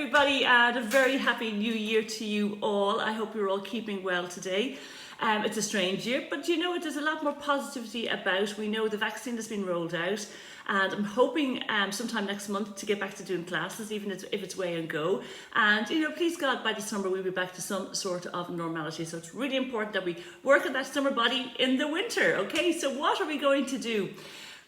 everybody, and a very happy new year to you all. I hope you're all keeping well today. It's a strange year, but you know what, there's a lot more positivity about. We know the vaccine has been rolled out, and I'm hoping sometime next month to get back to doing classes, even if it's way and go. And you know, please God, by the summer we'll be back to some sort of normality. So it's really important that we work on that summer body in the winter. Okay, so what are we going to do?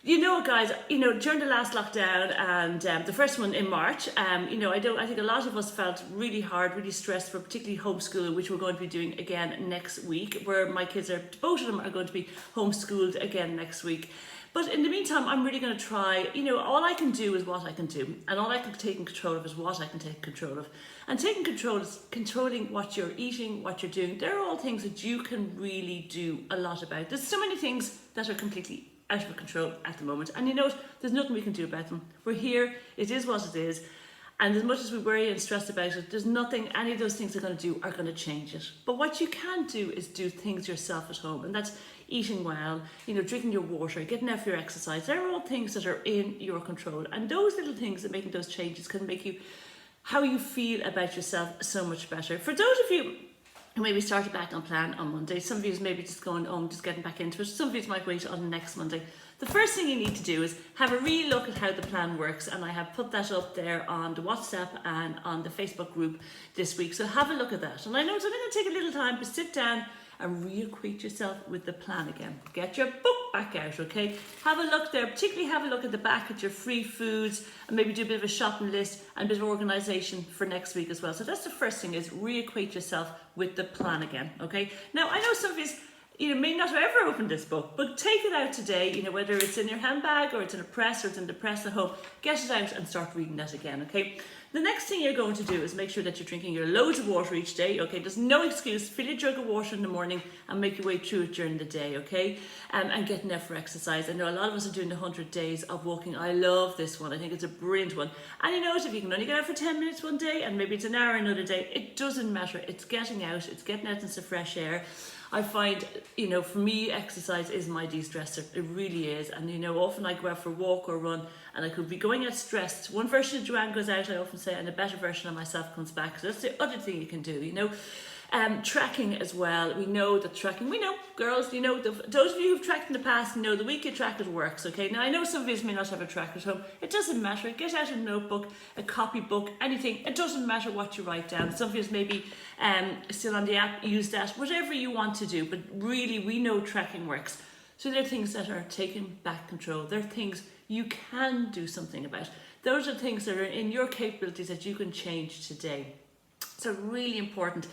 You know, guys, during the last lockdown and the first one in March, I think a lot of us felt really hard, really stressed for particularly homeschooling, which we're going to be doing again next week, where my kids both of them are going to be homeschooled again next week. But in the meantime, I'm really going to try, all I can do is what I can do. And all I can take control of is what I can take control of. And taking control is controlling what you're eating, what you're doing. They're all things that you can really do a lot about. There's so many things that are completely out of control at the moment, and you know what, there's nothing we can do about them. We're here, it is what it is, and as much as we worry and stress about it, there's nothing any of those things are going to do are going to change it. But what you can do is do things yourself at home, and that's eating well, drinking your water, getting out for your exercise. They're all things that are in your control, and those little things that making those changes can make you how you feel about yourself so much better. For those of you maybe started back on plan on Monday. Some of you maybe just going home, just getting back into it. Some of you might wait on next Monday. The first thing you need to do is have a real look at how the plan works, and I have put that up there on the WhatsApp and on the Facebook group this week. So have a look at that. And I know it's only going to take a little time, but sit down and reacquaint yourself with the plan again. Get your book back out, okay? Have a look there, particularly have a look at the back at your free foods, and maybe do a bit of a shopping list and a bit of organisation for next week as well. So that's the first thing, is reacquaint yourself with the plan again, okay? Now, I know some of you may not have ever opened this book, but take it out today, whether it's in your handbag or it's in a press or it's in the press at home, get it out and start reading that again, okay? The next thing you're going to do is make sure that you're drinking your loads of water each day, okay? There's no excuse. Fill your jug of water in the morning and make your way through it during the day, okay? And getting out for exercise. I know a lot of us are doing the 100 days of walking. I love this one. I think it's a brilliant one. And you know what, if you can only get out for 10 minutes one day and maybe it's an hour another day, it doesn't matter. It's getting out into some fresh air. I find, for me, exercise is my de-stressor. It really is. And, often I go out for a walk or run and I could be going out stressed. One version of Joanne goes out, I often say, and a better version of myself comes back. So that's the other thing you can do, Tracking as well. We know that tracking, girls, those of you who've tracked in the past know the week you track it works, okay? Now, I know some of you may not have a track at home. It doesn't matter. Get out a notebook, a copybook, anything. It doesn't matter what you write down. Some of you maybe still on the app, use that, whatever you want to do. But really, we know tracking works. So they're things that are taking back control. They're things you can do something about. Those are things that are in your capabilities that you can change today. So really important.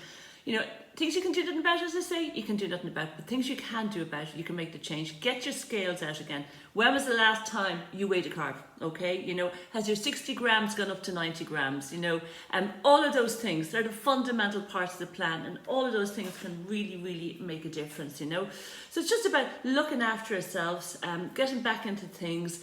Things you can do nothing about, as I say, you can do nothing about, but things you can do about it, you can make the change. Get your scales out again. When was the last time you weighed a carb? Okay, has your 60 grams gone up to 90 grams? All of those things, they're the fundamental parts of the plan, and all of those things can really, really make a difference, So it's just about looking after ourselves, getting back into things,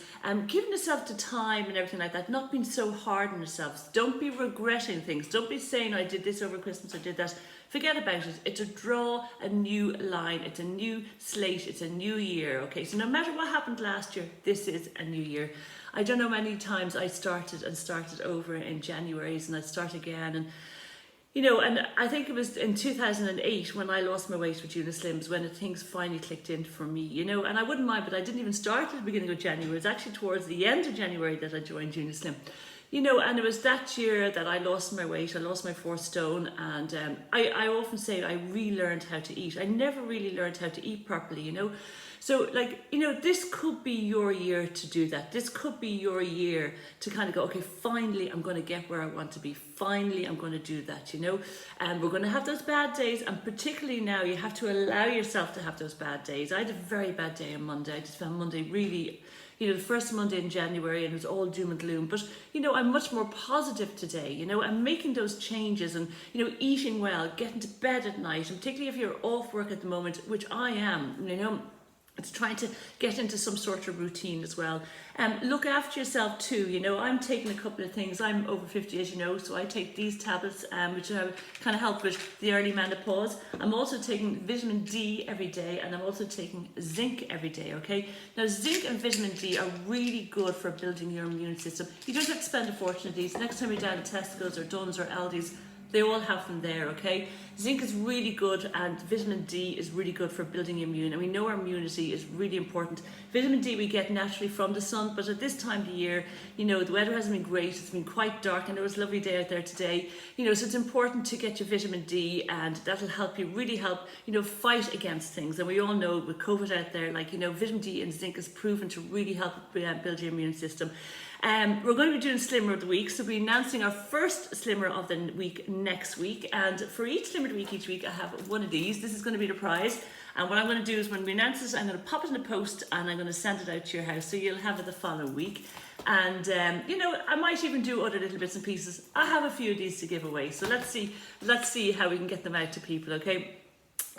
giving yourself the time and everything like that, not being so hard on yourselves. Don't be regretting things. Don't be saying, I did this over Christmas, I did that. Forget about it. It's a draw a new line. It's a new slate. It's a new year. Okay, so no matter what happened last year, this is a new year. I don't know many times I started over in January's, and I'd start again. And and I think it was in 2008 when I lost my weight with Unislims when things finally clicked in for me, and I wouldn't mind, but I didn't even start at the beginning of January. It was actually towards the end of January that I joined Unislim. And it was that year that I lost my weight. I lost my 4 stone, and I often say I relearned how to eat. I never really learned how to eat properly, So this could be your year to do that. This could be your year to kind of go, okay, finally I'm going to get where I want to be. Finally I'm going to do that, And we're going to have those bad days, and particularly now you have to allow yourself to have those bad days. I had a very bad day on Monday. I just found Monday really, the first Monday in January, and it was all doom and gloom. But, I'm much more positive today, I'm making those changes and, eating well, getting to bed at night, and particularly if you're off work at the moment, which I am, It's trying to get into some sort of routine as well. Look after yourself too. You know, I'm taking a couple of things. I'm over 50, as you know, so I take these tablets, which kind of help with the early menopause. I'm also taking vitamin D every day, and I'm also taking zinc every day, okay? Now, zinc and vitamin D are really good for building your immune system. You don't have to spend a fortune on these. Next time you're down at Tesco's or Dunnes or Aldi's, they all have them there, okay? Zinc is really good, and vitamin D is really good for building immune. And we know our immunity is really important. Vitamin D we get naturally from the sun, but at this time of the year, you know, the weather hasn't been great. It's been quite dark. I know it's a lovely day out there today. You know, so it's important to get your vitamin D, and that'll help you, really help, you know, fight against things. And we all know with COVID out there, like, you know, vitamin D and zinc is proven to really help build your immune system. We're going to be doing Slimmer of the Week, so we're announcing our first Slimmer of the Week next week, and for each Slimmer of the Week each week I have one of these. This is going to be the prize, and what I'm going to do is when we announce this, I'm going to pop it in the post and I'm going to send it out to your house, so you'll have it the following week. And you know, I might even do other little bits and pieces. I have a few of these to give away, so let's see how we can get them out to people, okay?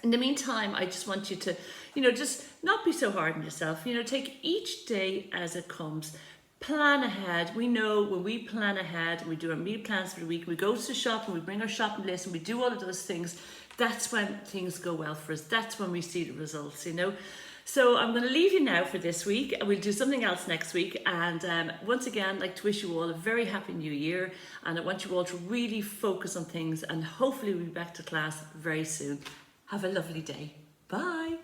In the meantime, I just want you to, you know, just not be so hard on yourself. You know, take each day as it comes. Plan ahead. We know when we plan ahead, we do our meal plans for the week, we go to the shop and we bring our shopping list and we do all of those things, that's when things go well for us. That's when we see the results, you know. So I'm going to leave you now for this week. We'll do something else next week. And once again, I'd like to wish you all a very happy new year. And I want you all to really focus on things, and hopefully we'll be back to class very soon. Have a lovely day. Bye.